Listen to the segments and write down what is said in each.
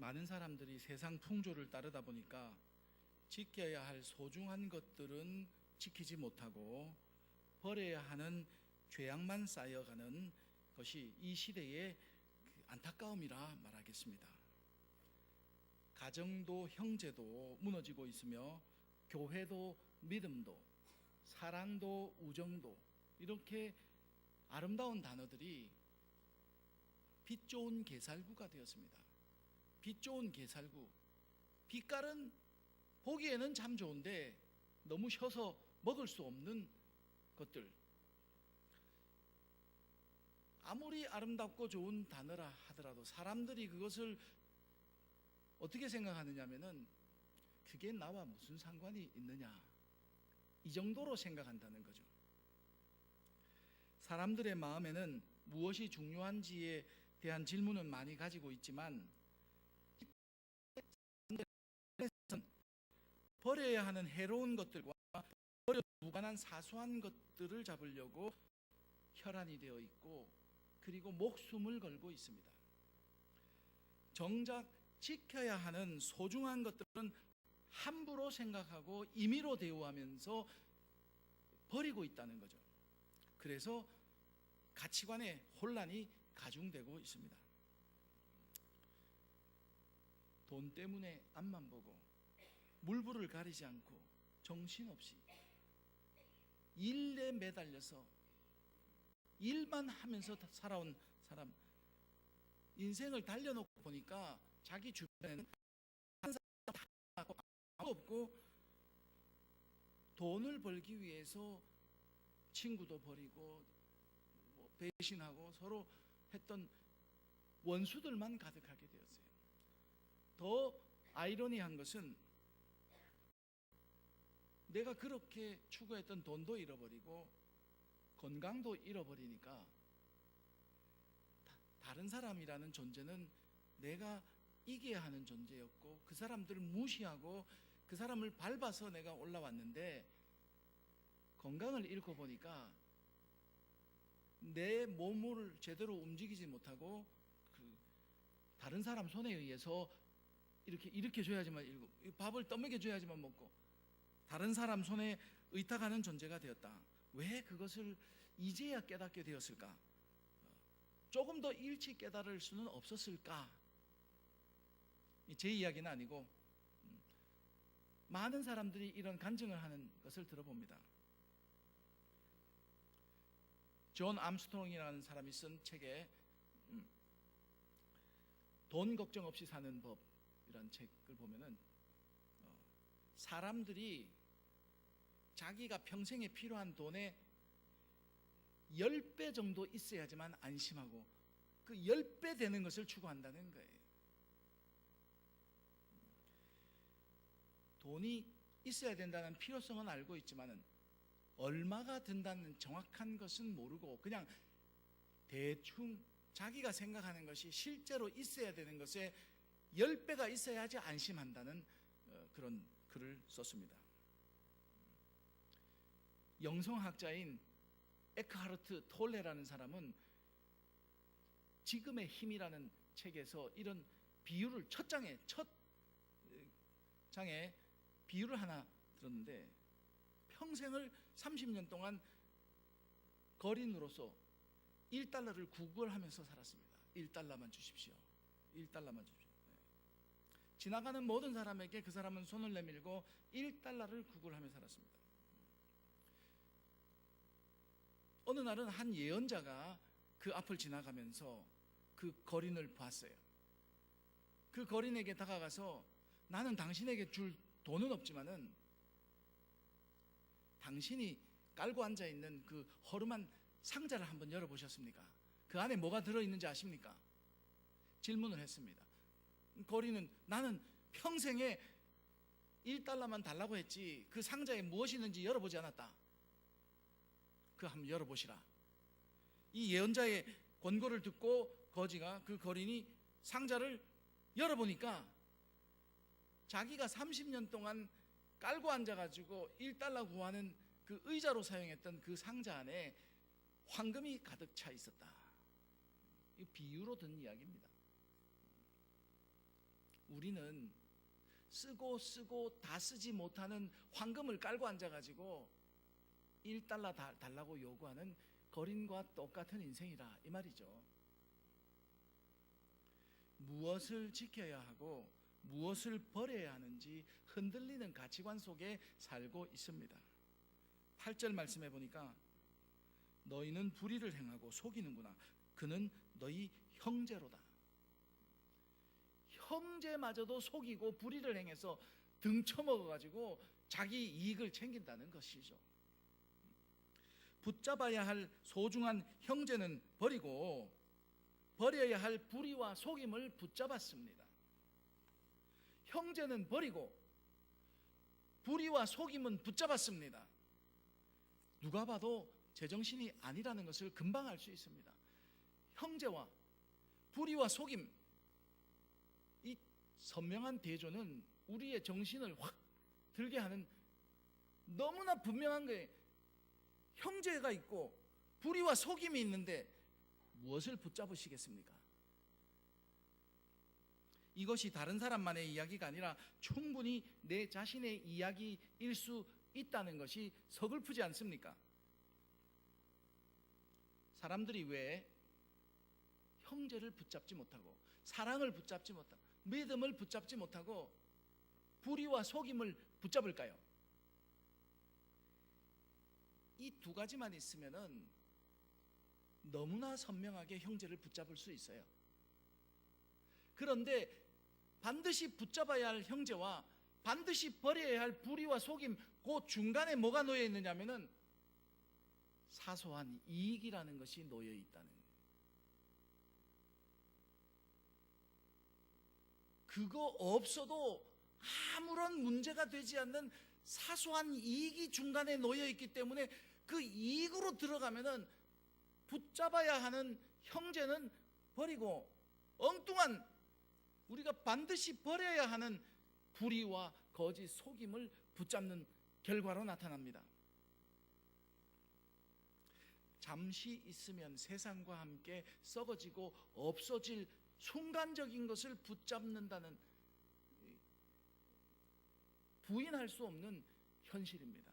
많은 사람들이 세상 풍조를 따르다 보니까 지켜야 할 소중한 것들은 지키지 못하고 버려야 하는 죄악만 쌓여가는 것이 이 시대의 안타까움이라 말하겠습니다. 가정도 형제도 무너지고 있으며 교회도 믿음도 사랑도 우정도 이렇게 아름다운 단어들이 빛 좋은 게살구가 되었습니다. 빛 좋은 게살구. 빛깔은 보기에는 참 좋은데 너무 셔서 먹을 수 없는 것들. 아무리 아름답고 좋은 단어라 하더라도 사람들이 그것을 어떻게 생각하느냐 하면은 그게 나와 무슨 상관이 있느냐, 이 정도로 생각한다는 거죠. 사람들의 마음에는 무엇이 중요한지에 대한 질문은 많이 가지고 있지만 버려야 하는 해로운 것들과 버려 무관한 사소한 것들을 잡으려고 혈안이 되어 있고 그리고 목숨을 걸고 있습니다. 정작 지켜야 하는 소중한 것들은 함부로 생각하고 임의로 대우하면서 버리고 있다는 거죠. 그래서 가치관의 혼란이 가중되고 있습니다. 돈 때문에 앞만 보고 물불을 가리지 않고 정신없이 일에 매달려서 일만 하면서 살아온 사람, 인생을 달려놓고 보니까 자기 주변에는 한 사람 다 없고 돈을 벌기 위해서 친구도 버리고 배신하고 서로 했던 원수들만 가득하게 되었어요. 더 아이러니한 것은 내가 그렇게 추구했던 돈도 잃어버리고 건강도 잃어버리니까 다른 사람이라는 존재는 내가 이겨야 하는 존재였고 그 사람들을 무시하고 그 사람을 밟아서 내가 올라왔는데 건강을 잃고 보니까 내 몸을 제대로 움직이지 못하고 다른 사람 손에 의해서 이렇게 줘야지만 일고 밥을 떠먹여 줘야지만 먹고 다른 사람 손에 의탁하는 존재가 되었다. 왜 그것을 이제야 깨닫게 되었을까? 조금 더 일찍 깨달을 수는 없었을까? 제 이야기는 아니고 많은 사람들이 이런 간증을 하는 것을 들어봅니다. 존 암스트롱이라는 사람이 쓴 책에 돈 걱정 없이 사는 법이라는 책을 보면은 사람들이 자기가 평생에 필요한 돈의 10배 정도 있어야지만 안심하고 그 10배 되는 것을 추구한다는 거예요. 돈이 있어야 된다는 필요성은 알고 있지만은 얼마가 든다는 정확한 것은 모르고 그냥 대충 자기가 생각하는 것이 실제로 있어야 되는 것에 10배가 있어야지 안심한다는 그런 글을 썼습니다. 영성학자인 에크하르트 톨레라는 사람은 지금의 힘이라는 책에서 이런 비유를 첫 장에 비유를 하나 들었는데 평생을 30년 동안 거린으로서 1달러를 구걸하면서 살았습니다. 1달러만 주십시오. 1달러만 주십시오. 지나가는 모든 사람에게 그 사람은 손을 내밀고 1달러를 구걸하며 살았습니다. 어느 날은 한 예언자가 그 앞을 지나가면서 그 거린을 봤어요. 그 거린에게 다가가서 나는 당신에게 줄 돈은 없지만은 당신이 깔고 앉아있는 그 허름한 상자를 한번 열어보셨습니까? 그 안에 뭐가 들어있는지 아십니까? 질문을 했습니다. 거린은 나는 평생에 1달러만 달라고 했지 그 상자에 무엇이 있는지 열어보지 않았다. 그 한번 열어보시라. 이 예언자의 권고를 듣고 거지가 그 거린이 상자를 열어보니까 자기가 30년 동안 깔고 앉아가지고 1달러 구하는 그 의자로 사용했던 그 상자 안에 황금이 가득 차 있었다. 이 비유로 든 이야기입니다. 우리는 쓰고 다 쓰지 못하는 황금을 깔고 앉아가지고 1달러 달라고 요구하는 거린과 똑같은 인생이라 이 말이죠. 무엇을 지켜야 하고 무엇을 버려야 하는지 흔들리는 가치관 속에 살고 있습니다. 8절 말씀해 보니까 너희는 불의를 행하고 속이는구나. 그는 너희 형제로다. 형제마저도 속이고 불의를 행해서 등쳐먹어가지고 자기 이익을 챙긴다는 것이죠. 붙잡아야 할 소중한 형제는 버리고 버려야 할 불의와 속임을 붙잡았습니다. 형제는 버리고 불의와 속임은 붙잡았습니다. 누가 봐도 제정신이 아니라는 것을 금방 알 수 있습니다. 형제와 불의와 속임, 이 선명한 대조는 우리의 정신을 확 들게 하는 너무나 분명한 거예요. 형제가 있고 불의와 속임이 있는데 무엇을 붙잡으시겠습니까? 이것이 다른 사람만의 이야기가 아니라 충분히 내 자신의 이야기일 수 있다는 것이 서글프지 않습니까? 사람들이 왜 형제를 붙잡지 못하고 사랑을 붙잡지 못하고 믿음을 붙잡지 못하고 불의와 속임을 붙잡을까요? 이 두 가지만 있으면은 너무나 선명하게 형제를 붙잡을 수 있어요. 그런데 반드시 붙잡아야 할 형제와 반드시 버려야 할 불의와 속임, 그 중간에 뭐가 놓여 있느냐면은 사소한 이익이라는 것이 놓여 있다는 거예요. 그거 없어도 아무런 문제가 되지 않는 사소한 이익이 중간에 놓여 있기 때문에 그 이익으로 들어가면은 붙잡아야 하는 형제는 버리고 엉뚱한 우리가 반드시 버려야 하는 불의와 거짓 속임을 붙잡는 결과로 나타납니다. 잠시 있으면 세상과 함께 썩어지고 없어질 순간적인 것을 붙잡는다는 부인할 수 없는 현실입니다.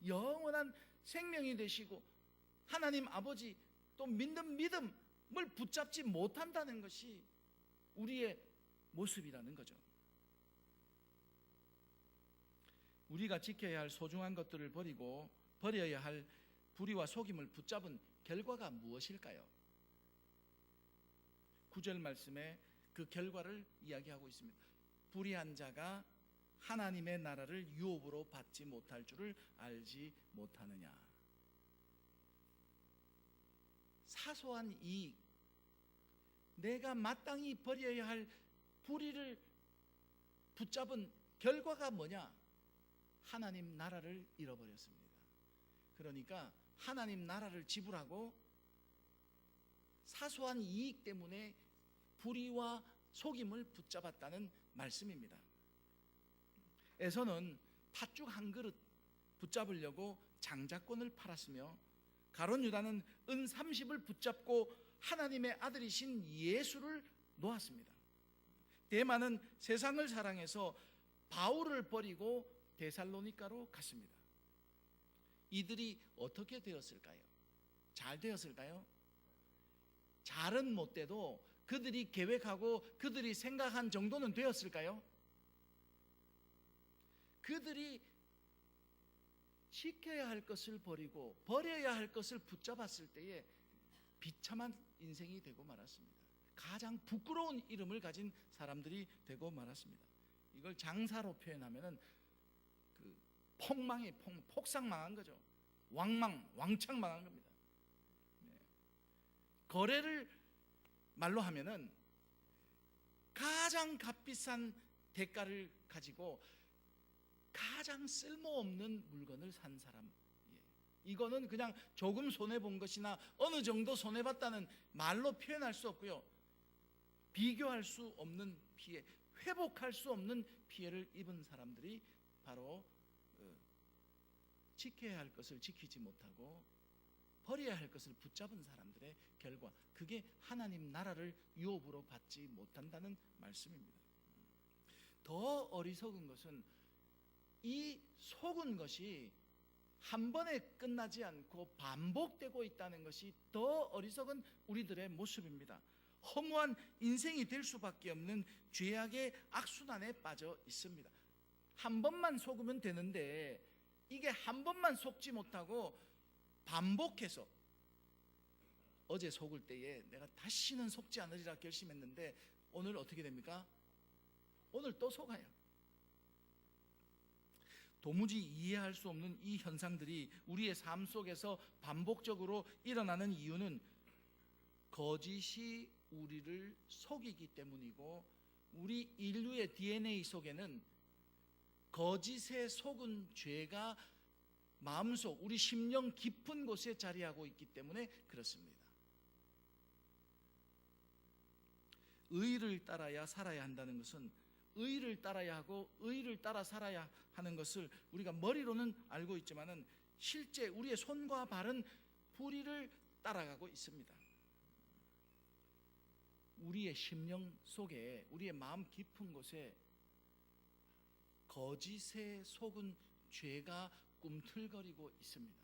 영원한 생명이 되시고 하나님 아버지 또 믿는 믿음을 붙잡지 못한다는 것이 우리의 모습이라는 거죠. 우리가 지켜야 할 소중한 것들을 버리고 버려야 할 불의와 속임을 붙잡은 결과가 무엇일까요? 9절 말씀에 그 결과를 이야기하고 있습니다. 불의한 자가 하나님의 나라를 유업으로 받지 못할 줄을 알지 못하느냐. 사소한 이익, 내가 마땅히 버려야 할 불의를 붙잡은 결과가 뭐냐? 하나님 나라를 잃어버렸습니다. 그러니까 하나님 나라를 지불하고 사소한 이익 때문에 불의와 속임을 붙잡았다는 말씀입니다. 에서는 팥죽 한 그릇 붙잡으려고 장자권을 팔았으며 가룟 유다는 은 30을 붙잡고 하나님의 아들이신 예수를 놓았습니다. 데마는 세상을 사랑해서 바울을 버리고 데살로니가로 갔습니다. 이들이 어떻게 되었을까요? 잘 되었을까요? 잘은 못 돼도 그들이 계획하고 그들이 생각한 정도는 되었을까요? 그들이 지켜야 할 것을 버리고 버려야 할 것을 붙잡았을 때에 비참한 인생이 되고 말았습니다. 가장 부끄러운 이름을 가진 사람들이 되고 말았습니다. 이걸 장사로 표현하면은 그 폭삭 망한 거죠. 왕창 망한 겁니다. 거래를 말로 하면은 가장 값비싼 대가를 가지고 가장 쓸모없는 물건을 산 사람. 이거는 그냥 조금 손해본 것이나 어느 정도 손해봤다는 말로 표현할 수 없고요. 비교할 수 없는 피해, 회복할 수 없는 피해를 입은 사람들이 바로 지켜야 할 것을 지키지 못하고 버려야 할 것을 붙잡은 사람들의 결과, 그게 하나님 나라를 유업으로 받지 못한다는 말씀입니다. 더 어리석은 것은 이 속은 것이 한 번에 끝나지 않고 반복되고 있다는 것이 더 어리석은 우리들의 모습입니다. 허무한 인생이 될 수밖에 없는 죄악의 악순환에 빠져 있습니다. 한 번만 속으면 되는데 이게 한 번만 속지 못하고 반복해서, 어제 속을 때에 내가 다시는 속지 않으리라 결심했는데 오늘 어떻게 됩니까? 오늘 또 속아요. 도무지 이해할 수 없는 이 현상들이 우리의 삶 속에서 반복적으로 일어나는 이유는 거짓이 우리를 속이기 때문이고, 우리 인류의 DNA 속에는 거짓에 속은 죄가 마음속, 우리 심령 깊은 곳에 자리하고 있기 때문에 그렇습니다. 의를 따라야 살아야 한다는 것은, 의를 따라야 하고 의를 따라 살아야 하는 것을 우리가 머리로는 알고 있지만은 실제 우리의 손과 발은 불의를 따라가고 있습니다. 우리의 심령 속에, 우리의 마음 깊은 곳에 거짓에 속은 죄가 꿈틀거리고 있습니다.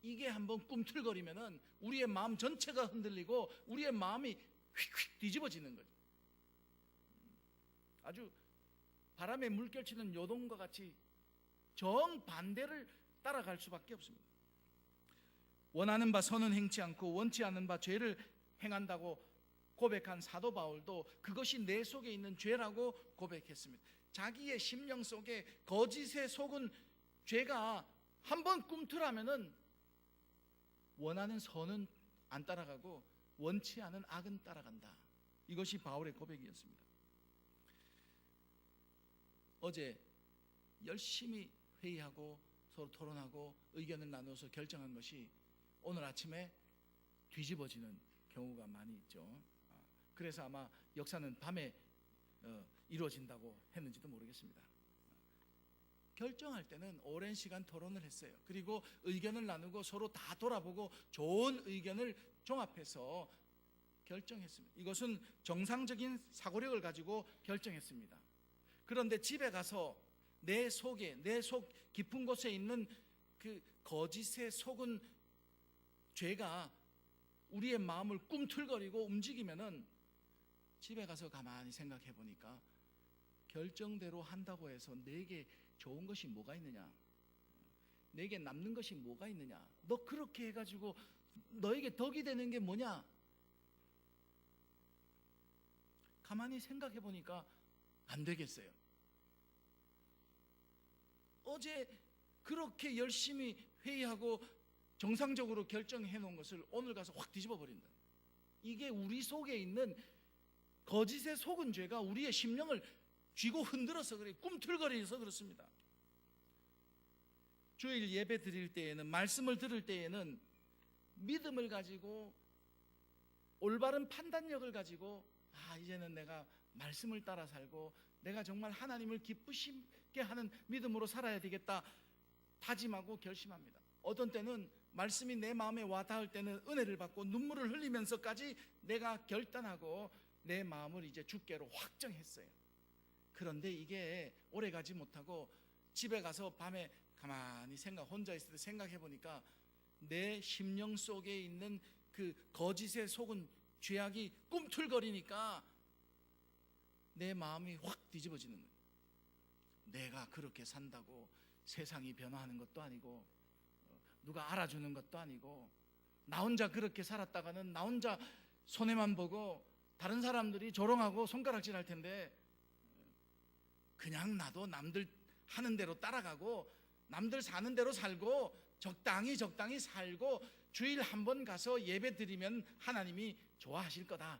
이게 한번 꿈틀거리면은 우리의 마음 전체가 흔들리고 우리의 마음이 휙휙 뒤집어지는 거죠. 아주 바람에 물결치는 요동과 같이 정반대를 따라갈 수밖에 없습니다. 원하는 바 선은 행치 않고 원치 않는 바 죄를 행한다고 고백한 사도 바울도 그것이 내 속에 있는 죄라고 고백했습니다. 자기의 심령 속에 거짓에 속은 죄가 한번 꿈틀하면은 원하는 선은 안 따라가고 원치 않은 악은 따라간다. 이것이 바울의 고백이었습니다. 어제 열심히 회의하고 서로 토론하고 의견을 나누어서 결정한 것이 오늘 아침에 뒤집어지는 경우가 많이 있죠. 그래서 아마 역사는 밤에 이루어진다고 했는지도 모르겠습니다. 결정할 때는 오랜 시간 토론을 했어요. 그리고 의견을 나누고 서로 다 돌아보고 좋은 의견을 종합해서 결정했습니다. 이것은 정상적인 사고력을 가지고 결정했습니다. 그런데 집에 가서 내 속에, 내 속 깊은 곳에 있는 그 거짓에 속은 죄가 우리의 마음을 꿈틀거리고 움직이면은 집에 가서 가만히 생각해 보니까 결정대로 한다고 해서 내게 좋은 것이 뭐가 있느냐, 내게 남는 것이 뭐가 있느냐, 너 그렇게 해가지고 너에게 덕이 되는 게 뭐냐, 가만히 생각해 보니까 안 되겠어요. 어제 그렇게 열심히 회의하고 정상적으로 결정해 놓은 것을 오늘 가서 확 뒤집어 버린다. 이게 우리 속에 있는 거짓에 속은 죄가 우리의 심령을 쥐고 흔들어서 그래, 꿈틀거리서 그렇습니다. 주일 예배 드릴 때에는, 말씀을 들을 때에는 믿음을 가지고 올바른 판단력을 가지고 이제는 내가 말씀을 따라 살고 내가 정말 하나님을 기쁘시게 하는 믿음으로 살아야 되겠다 다짐하고 결심합니다. 어떤 때는 말씀이 내 마음에 와 닿을 때는 은혜를 받고 눈물을 흘리면서까지 내가 결단하고 내 마음을 이제 주께로 확정했어요. 그런데 이게 오래가지 못하고 집에 가서 밤에 가만히 혼자 있을 때 생각해 보니까 내 심령 속에 있는 그 거짓에 속은 죄악이 꿈틀거리니까 내 마음이 확 뒤집어지는 거예요. 내가 그렇게 산다고 세상이 변화하는 것도 아니고 누가 알아주는 것도 아니고 나 혼자 그렇게 살았다가는 나 혼자 손해만 보고 다른 사람들이 조롱하고 손가락질 할 텐데 그냥 나도 남들 하는 대로 따라가고 남들 사는 대로 살고 적당히 살고 주일 한 번 가서 예배 드리면 하나님이 좋아하실 거다.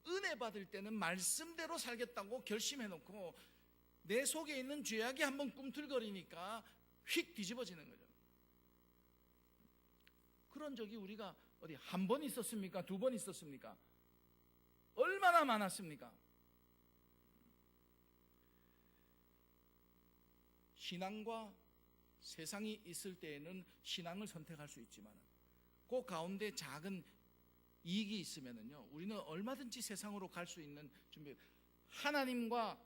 은혜 받을 때는 말씀대로 살겠다고 결심해놓고 내 속에 있는 죄악이 한번 꿈틀거리니까 휙 뒤집어지는 거죠. 그런 적이 우리가 어디 한 번 있었습니까? 두 번 있었습니까? 얼마나 많았습니까? 신앙과 세상이 있을 때에는 신앙을 선택할 수 있지만 그 가운데 작은 이익이 있으면은요, 우리는 얼마든지 세상으로 갈 수 있는 준비. 하나님과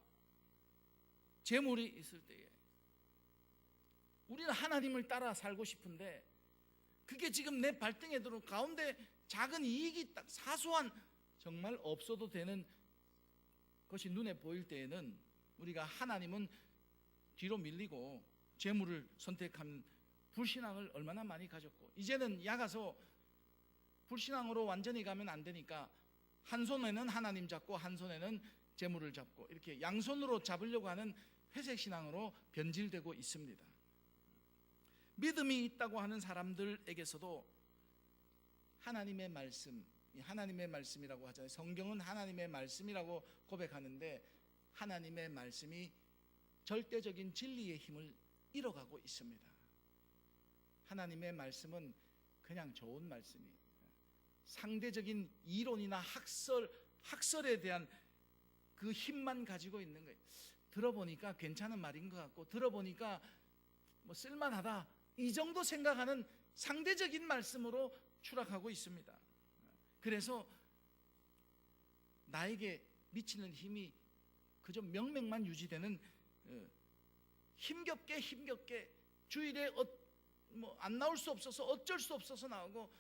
재물이 있을 때에 우리는 하나님을 따라 살고 싶은데, 그게 지금 내 발등에 들어 가운데 작은 이익이 딱 사소한, 정말 없어도 되는 것이 눈에 보일 때에는 우리가 하나님은 뒤로 밀리고 재물을 선택한 불신앙을 얼마나 많이 가졌고, 이제는 야가서 불신앙으로 완전히 가면 안 되니까 한 손에는 하나님 잡고 한 손에는 재물을 잡고 이렇게 양손으로 잡으려고 하는 회색신앙으로 변질되고 있습니다. 믿음이 있다고 하는 사람들에게서도 하나님의 말씀, 하나님의 말씀이라고 하잖아요. 성경은 하나님의 말씀이라고 고백하는데, 하나님의 말씀이 절대적인 진리의 힘을 잃어가고 있습니다. 하나님의 말씀은 그냥 좋은 말씀이에요. 상대적인 이론이나 학설에 대한 그 힘만 가지고 있는 거예요. 들어보니까 괜찮은 말인 것 같고, 들어보니까 뭐 쓸만하다, 이 정도 생각하는 상대적인 말씀으로 추락하고 있습니다. 그래서 나에게 미치는 힘이 그저 명맥만 유지되는, 힘겹게 주일에 안 나올 수 없어서 어쩔 수 없어서 나오고,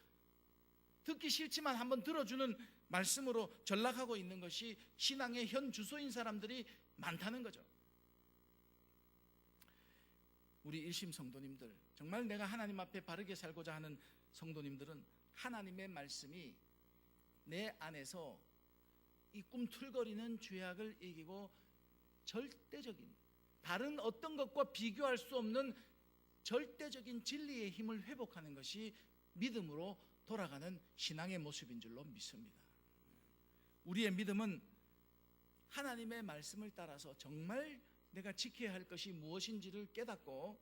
듣기 싫지만 한번 들어주는 말씀으로 전락하고 있는 것이 신앙의 현 주소인 사람들이 많다는 거죠. 우리 일심 성도님들, 정말 내가 하나님 앞에 바르게 살고자 하는 성도님들은 하나님의 말씀이 내 안에서 이 꿈틀거리는 죄악을 이기고 절대적인, 다른 어떤 것과 비교할 수 없는 절대적인 진리의 힘을 회복하는 것이 믿음으로 돌아가는 신앙의 모습인 줄로 믿습니다. 우리의 믿음은 하나님의 말씀을 따라서 정말 내가 지켜야 할 것이 무엇인지를 깨닫고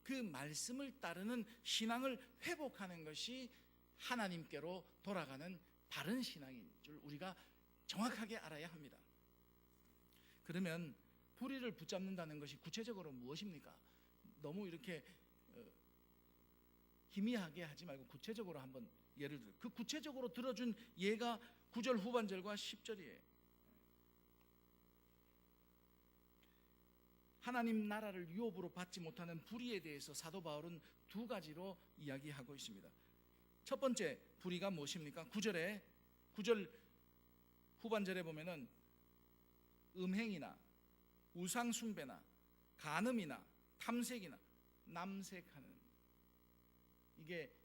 그 말씀을 따르는 신앙을 회복하는 것이 하나님께로 돌아가는 바른 신앙인 줄 우리가 정확하게 알아야 합니다. 그러면 불의를 붙잡는다는 것이 구체적으로 무엇입니까? 너무 이렇게 희미하게 하지 말고 구체적으로 한번 예를 들어, 그 구체적으로 들어준 예가 9절 후반절과 10절이에요. 하나님 나라를 유업으로 받지 못하는 불의에 대해서 사도 바울은 두 가지로 이야기하고 있습니다. 첫 번째 불의가 무엇입니까? 9절 후반절에 보면은 음행이나 우상숭배나 간음이나 탐색이나 남색하는, 이게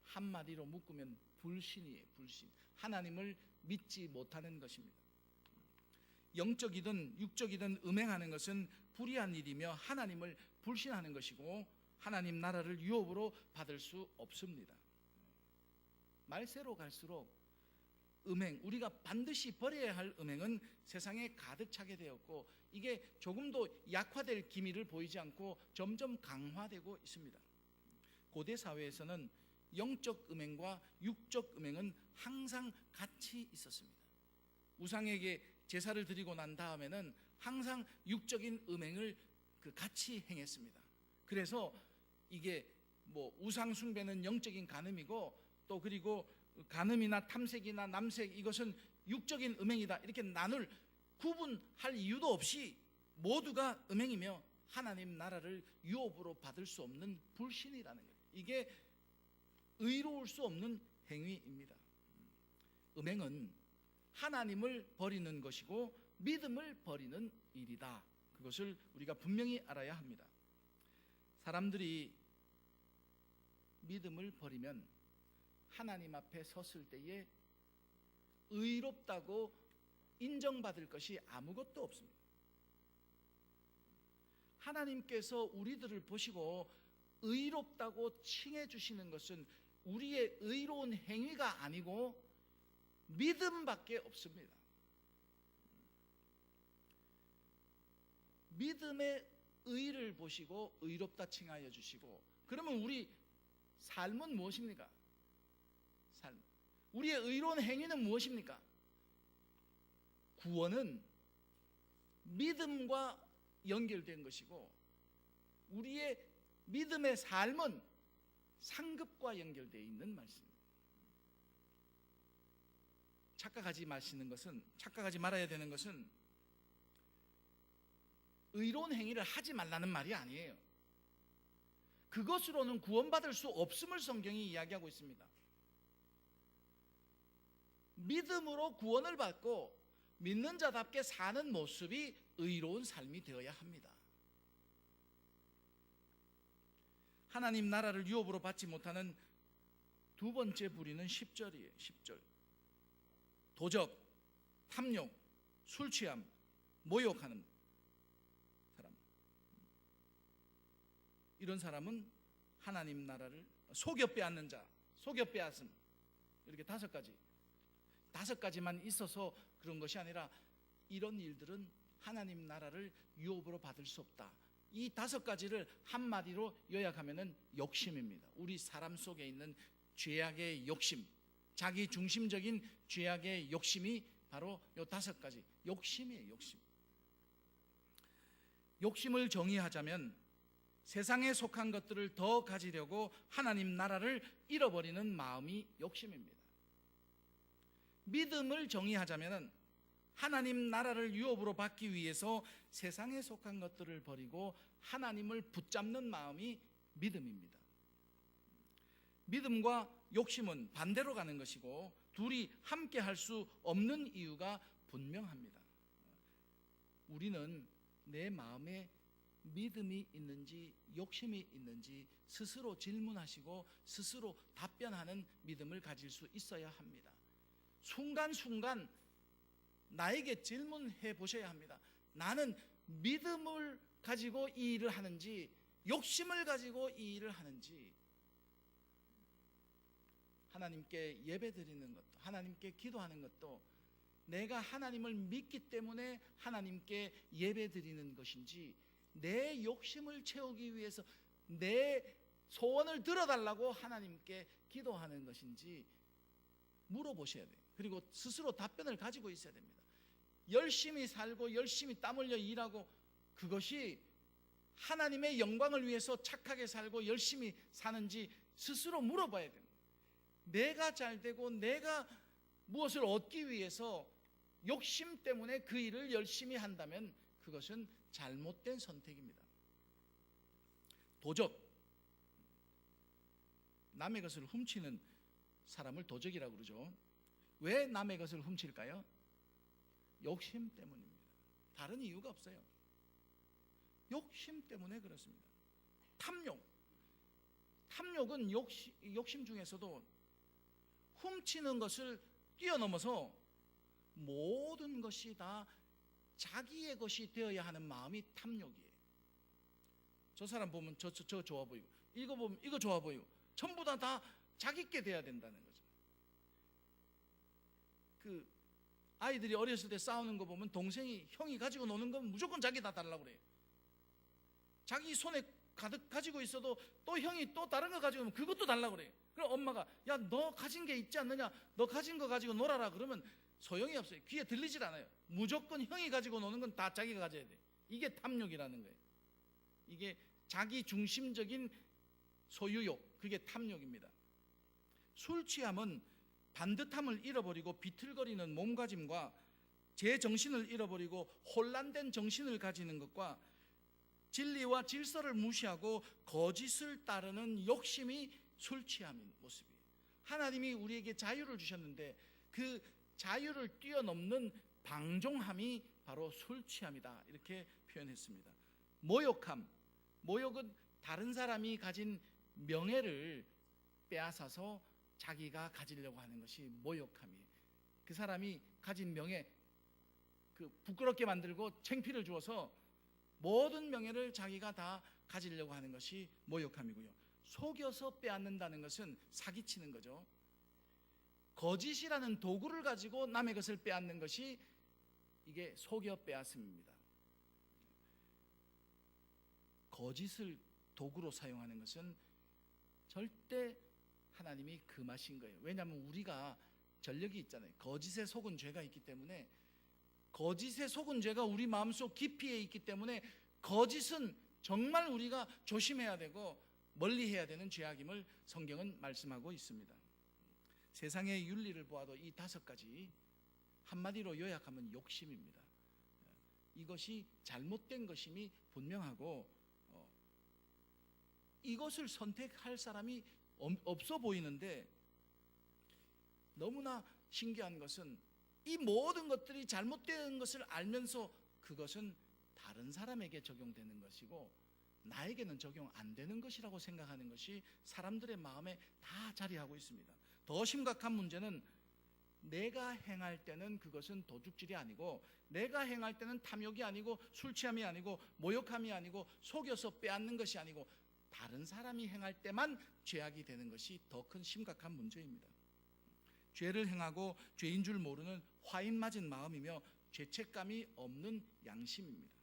한마디로 묶으면 불신이에요. 불신. 하나님을 믿지 못하는 것입니다. 영적이든 육적이든 음행하는 것은 불의한 일이며 하나님을 불신하는 것이고 하나님 나라를 유업으로 받을 수 없습니다. 말세로 갈수록 음행, 우리가 반드시 버려야 할 음행은 세상에 가득 차게 되었고, 이게 조금도 약화될 기미를 보이지 않고 점점 강화되고 있습니다. 고대 사회에서는 영적 음행과 육적 음행은 항상 같이 있었습니다. 우상에게 제사를 드리고 난 다음에는 항상 육적인 음행을 같이 행했습니다. 그래서 이게 우상 숭배는 영적인 간음이고, 또 그리고 간음이나 탐색이나 남색, 이것은 육적인 음행이다, 이렇게 나눌 구분할 이유도 없이 모두가 음행이며 하나님 나라를 유업으로 받을 수 없는 불신이라는 거예요. 이게 의로울 수 없는 행위입니다. 음행은 하나님을 버리는 것이고 믿음을 버리는 일이다. 그것을 우리가 분명히 알아야 합니다. 사람들이 믿음을 버리면 하나님 앞에 섰을 때에 의롭다고 인정받을 것이 아무것도 없습니다. 하나님께서 우리들을 보시고 의롭다고 칭해 주시는 것은 우리의 의로운 행위가 아니고 믿음밖에 없습니다. 믿음의 의를 보시고 의롭다 칭하여 주시고, 그러면 우리 삶은 무엇입니까? 우리의 의로운 행위는 무엇입니까? 구원은 믿음과 연결된 것이고, 우리의 믿음의 삶은 상급과 연결되어 있는 말씀입니다. 착각하지 말아야 되는 것은 의로운 행위를 하지 말라는 말이 아니에요. 그것으로는 구원받을 수 없음을 성경이 이야기하고 있습니다. 믿음으로 구원을 받고 믿는 자답게 사는 모습이 의로운 삶이 되어야 합니다. 하나님 나라를 유업으로 받지 못하는 두 번째 부류는 10절이에요. 10절. 도적, 탐욕, 술 취함, 모욕하는 사람. 이런 사람은 하나님 나라를 속여 빼앗는 자, 속여 빼앗음. 이렇게 다섯 가지만 있어서 그런 것이 아니라 이런 일들은 하나님 나라를 유업으로 받을 수 없다. 이 다섯 가지를 한마디로 요약하면은 욕심입니다. 우리 사람 속에 있는 죄악의 욕심, 자기 중심적인 죄악의 욕심이 바로 요 다섯 가지 욕심이에요. 욕심. 욕심을 정의하자면 세상에 속한 것들을 더 가지려고 하나님 나라를 잃어버리는 마음이 욕심입니다. 믿음을 정의하자면 하나님 나라를 유업으로 받기 위해서 세상에 속한 것들을 버리고 하나님을 붙잡는 마음이 믿음입니다. 믿음과 욕심은 반대로 가는 것이고 둘이 함께 할 수 없는 이유가 분명합니다. 우리는 내 마음에 믿음이 있는지 욕심이 있는지 스스로 질문하시고 스스로 답변하는 믿음을 가질 수 있어야 합니다. 순간순간 나에게 질문해 보셔야 합니다. 나는 믿음을 가지고 이 일을 하는지 욕심을 가지고 이 일을 하는지. 하나님께 예배드리는 것도, 하나님께 기도하는 것도 내가 하나님을 믿기 때문에 하나님께 예배드리는 것인지, 내 욕심을 채우기 위해서 내 소원을 들어달라고 하나님께 기도하는 것인지 물어보셔야 돼요. 그리고 스스로 답변을 가지고 있어야 됩니다. 열심히 살고 열심히 땀 흘려 일하고 그것이 하나님의 영광을 위해서 착하게 살고 열심히 사는지 스스로 물어봐야 됩니다. 내가 잘되고 내가 무엇을 얻기 위해서 욕심 때문에 그 일을 열심히 한다면 그것은 잘못된 선택입니다. 도적, 남의 것을 훔치는 사람을 도적이라고 그러죠. 왜 남의 것을 훔칠까요? 욕심 때문입니다. 다른 이유가 없어요. 욕심 때문에 그렇습니다. 탐욕은 욕심 중에서도 훔치는 것을 뛰어넘어서 모든 것이 다 자기의 것이 되어야 하는 마음이 탐욕이에요. 저 사람 보면 저 좋아 보이고, 이거 보면 이거 좋아 보이고, 전부 다 자기 게 돼야 된다는 거죠. 그 아이들이 어렸을 때 싸우는 거 보면 동생이 형이 가지고 노는 건 무조건 자기 다 달라고 그래요. 자기 손에 가득 가지고 있어도 또 형이 또 다른 거 가지고 오면 그것도 달라고 그래요. 그럼 엄마가 야, 너 가진 게 있지 않느냐, 너 가진 거 가지고 놀아라 그러면 소용이 없어요. 귀에 들리질 않아요. 무조건 형이 가지고 노는 건 다 자기가 가져야 돼. 이게 탐욕이라는 거예요. 이게 자기 중심적인 소유욕, 그게 탐욕입니다. 술 취함은 반듯함을 잃어버리고 비틀거리는 몸가짐과 제 정신을 잃어버리고 혼란된 정신을 가지는 것과 진리와 질서를 무시하고 거짓을 따르는 욕심이 술 취함인 모습이에요. 하나님이 우리에게 자유를 주셨는데 그 자유를 뛰어넘는 방종함이 바로 술 취함이다, 이렇게 표현했습니다. 모욕은 다른 사람이 가진 명예를 빼앗아서 자기가 가지려고 하는 것이 모욕함이에요. 그 사람이 가진 명예, 부끄럽게 만들고 창피를 주어서 모든 명예를 자기가 다 가지려고 하는 것이 모욕함이고요. 속여서 빼앗는다는 것은 사기치는 거죠. 거짓이라는 도구를 가지고 남의 것을 빼앗는 것이 이게 속여 빼앗음입니다. 거짓을 도구로 사용하는 것은 절대 하나님이 금하신 거예요. 왜냐하면 우리가 전력이 있잖아요. 거짓에 속은 죄가 있기 때문에, 거짓에 속은 죄가 우리 마음속 깊이에 있기 때문에 거짓은 정말 우리가 조심해야 되고 멀리해야 되는 죄악임을 성경은 말씀하고 있습니다. 세상의 윤리를 보아도 이 다섯 가지 한마디로 요약하면 욕심입니다. 이것이 잘못된 것임이 분명하고 이것을 선택할 사람이 없어 보이는데, 너무나 신기한 것은 이 모든 것들이 잘못된 것을 알면서 그것은 다른 사람에게 적용되는 것이고 나에게는 적용 안 되는 것이라고 생각하는 것이 사람들의 마음에 다 자리하고 있습니다. 더 심각한 문제는 내가 행할 때는 그것은 도둑질이 아니고, 내가 행할 때는 탐욕이 아니고, 술 취함이 아니고, 모욕함이 아니고, 속여서 빼앗는 것이 아니고, 다른 사람이 행할 때만 죄악이 되는 것이 더 큰 심각한 문제입니다. 죄를 행하고 죄인 줄 모르는 화인 맞은 마음이며 죄책감이 없는 양심입니다.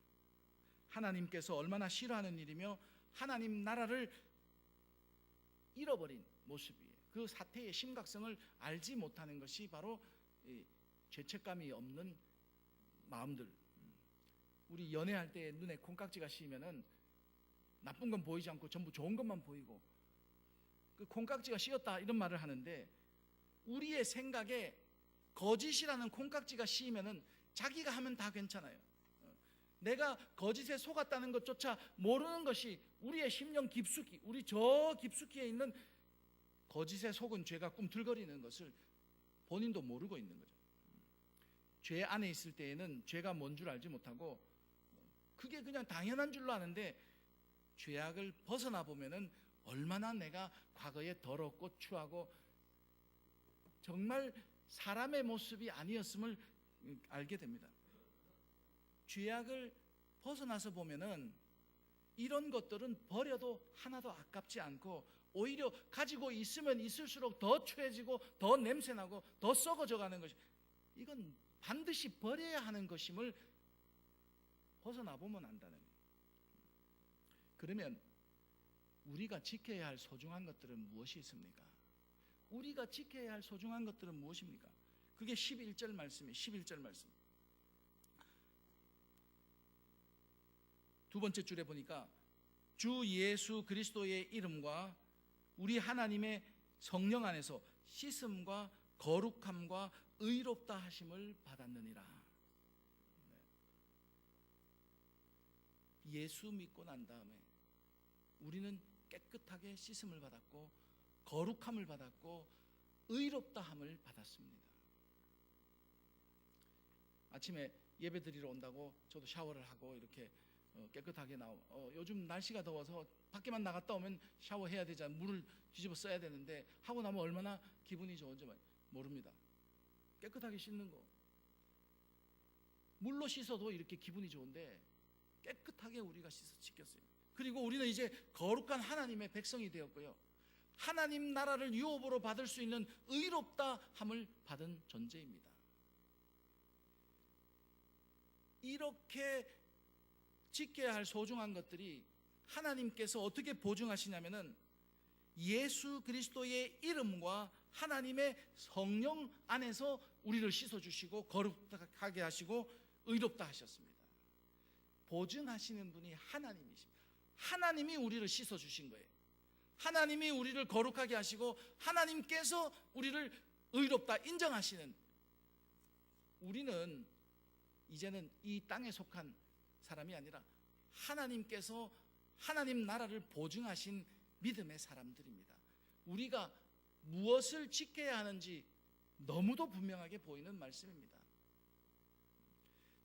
하나님께서 얼마나 싫어하는 일이며 하나님 나라를 잃어버린 모습이에요. 그 사태의 심각성을 알지 못하는 것이 바로 죄책감이 없는 마음들. 우리 연애할 때 눈에 콩깍지가 씌이면은 나쁜 건 보이지 않고 전부 좋은 것만 보이고, 그 콩깍지가 씌었다 이런 말을 하는데, 우리의 생각에 거짓이라는 콩깍지가 씌이면은 자기가 하면 다 괜찮아요. 내가 거짓에 속았다는 것조차 모르는 것이 우리의 심령 깊숙이, 우리 저 깊숙이에 있는 거짓에 속은 죄가 꿈틀거리는 것을 본인도 모르고 있는 거죠. 죄 안에 있을 때에는 죄가 뭔 줄 알지 못하고 그게 그냥 당연한 줄로 아는데, 죄악을 벗어나 보면은 얼마나 내가 과거에 더럽고 추하고 정말 사람의 모습이 아니었음을 알게 됩니다. 죄악을 벗어나서 보면은 이런 것들은 버려도 하나도 아깝지 않고, 오히려 가지고 있으면 있을수록 더 추해지고 더 냄새나고 더 썩어져 가는 것이, 이건 반드시 버려야 하는 것임을 벗어나 보면 안다는 거예요. 그러면 우리가 지켜야 할 소중한 것들은 무엇이 있습니까? 우리가 지켜야 할 소중한 것들은 무엇입니까? 그게 11절 말씀이에요. 11절 말씀. 두 번째 줄에 보니까 주 예수 그리스도의 이름과 우리 하나님의 성령 안에서 씻음과 거룩함과 의롭다 하심을 받았느니라. 예수 믿고 난 다음에 우리는 깨끗하게 씻음을 받았고 거룩함을 받았고 의롭다함을 받았습니다. 아침에 예배 드리러 온다고 저도 샤워를 하고 이렇게 깨끗하게 요즘 날씨가 더워서 밖에만 나갔다 오면 샤워해야 되잖아요. 물을 뒤집어 써야 되는데 하고 나면 얼마나 기분이 좋은지 모릅니다. 깨끗하게 씻는 거, 물로 씻어도 이렇게 기분이 좋은데 깨끗하게 우리가 씻겼어요. 그리고 우리는 이제 거룩한 하나님의 백성이 되었고요, 하나님 나라를 유업으로 받을 수 있는 의롭다함을 받은 존재입니다. 이렇게 지켜야 할 소중한 것들이 하나님께서 어떻게 보증하시냐면은 예수 그리스도의 이름과 하나님의 성령 안에서 우리를 씻어주시고 거룩하게 하시고 의롭다 하셨습니다. 보증하시는 분이 하나님이십니다. 하나님이 우리를 씻어주신 거예요. 하나님이 우리를 거룩하게 하시고 하나님께서 우리를 의롭다 인정하시는, 우리는 이제는 이 땅에 속한 사람이 아니라 하나님께서 하나님 나라를 보증하신 믿음의 사람들입니다. 우리가 무엇을 지켜야 하는지 너무도 분명하게 보이는 말씀입니다.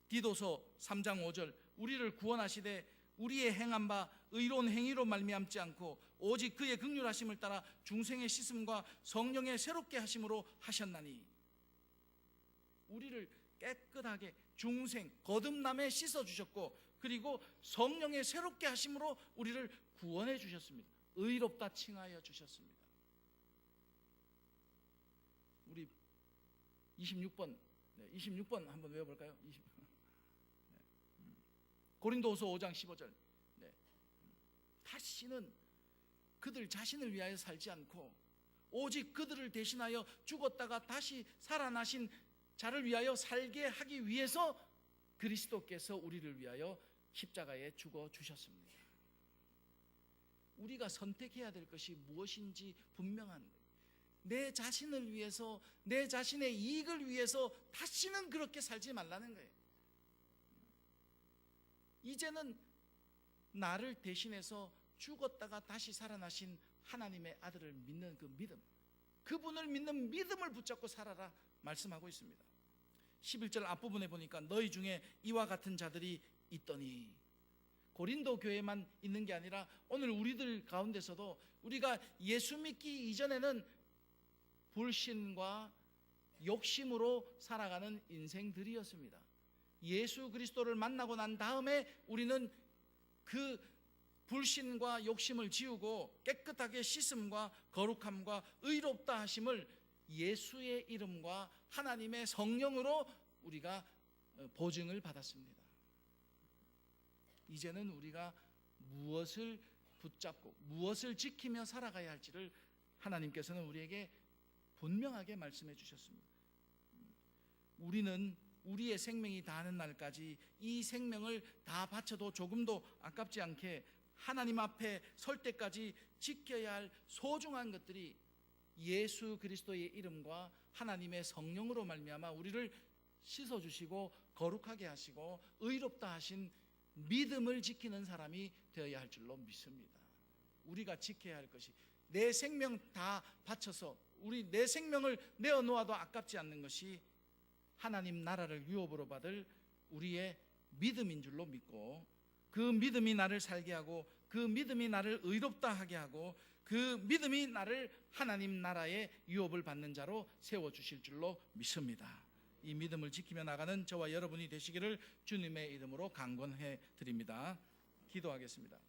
디도서 3장 5절, 우리를 구원하시되 우리의 행한 바 의로운 행위로 말미암지 않고 오직 그의 긍휼하심을 따라 중생의 씻음과 성령의 새롭게 하심으로 하셨나니, 우리를 깨끗하게 중생 거듭남에 씻어주셨고 그리고 성령의 새롭게 하심으로 우리를 구원해 주셨습니다. 의롭다 칭하여 주셨습니다. 우리 26번 26번 한번 외워볼까요? 고린도후서 5장 15절. 다시는 그들 자신을 위하여 살지 않고 오직 그들을 대신하여 죽었다가 다시 살아나신 자를 위하여 살게 하기 위해서 그리스도께서 우리를 위하여 십자가에 죽어 주셨습니다. 우리가 선택해야 될 것이 무엇인지 분명한 거예요. 내 자신을 위해서, 내 자신의 이익을 위해서 다시는 그렇게 살지 말라는 거예요. 이제는 나를 대신해서 죽었다가 다시 살아나신 하나님의 아들을 믿는 그 믿음, 그분을 믿는 믿음을 붙잡고 살아라 말씀하고 있습니다. 11절 앞부분에 보니까 너희 중에 이와 같은 자들이 있더니, 고린도 교회만 있는 게 아니라 오늘 우리들 가운데서도 우리가 예수 믿기 이전에는 불신과 욕심으로 살아가는 인생들이었습니다. 예수 그리스도를 만나고 난 다음에 우리는 그 불신과 욕심을 지우고 깨끗하게 씻음과 거룩함과 의롭다 하심을 예수의 이름과 하나님의 성령으로 우리가 보증을 받았습니다. 이제는 우리가 무엇을 붙잡고 무엇을 지키며 살아가야 할지를 하나님께서는 우리에게 분명하게 말씀해 주셨습니다. 우리는 우리의 생명이 다하는 날까지 이 생명을 다 바쳐도 조금도 아깝지 않게 하나님 앞에 설 때까지 지켜야 할 소중한 것들이 예수 그리스도의 이름과 하나님의 성령으로 말미암아 우리를 씻어주시고 거룩하게 하시고 의롭다 하신 믿음을 지키는 사람이 되어야 할 줄로 믿습니다. 우리가 지켜야 할 것이, 내 생명 다 바쳐서 내 생명을 내어놓아도 아깝지 않는 것이 하나님 나라를 유업으로 받을 우리의 믿음인 줄로 믿고, 그 믿음이 나를 살게 하고 그 믿음이 나를 의롭다 하게 하고 그 믿음이 나를 하나님 나라의 유업을 받는 자로 세워주실 줄로 믿습니다. 이 믿음을 지키며 나가는 저와 여러분이 되시기를 주님의 이름으로 강권해 드립니다. 기도하겠습니다.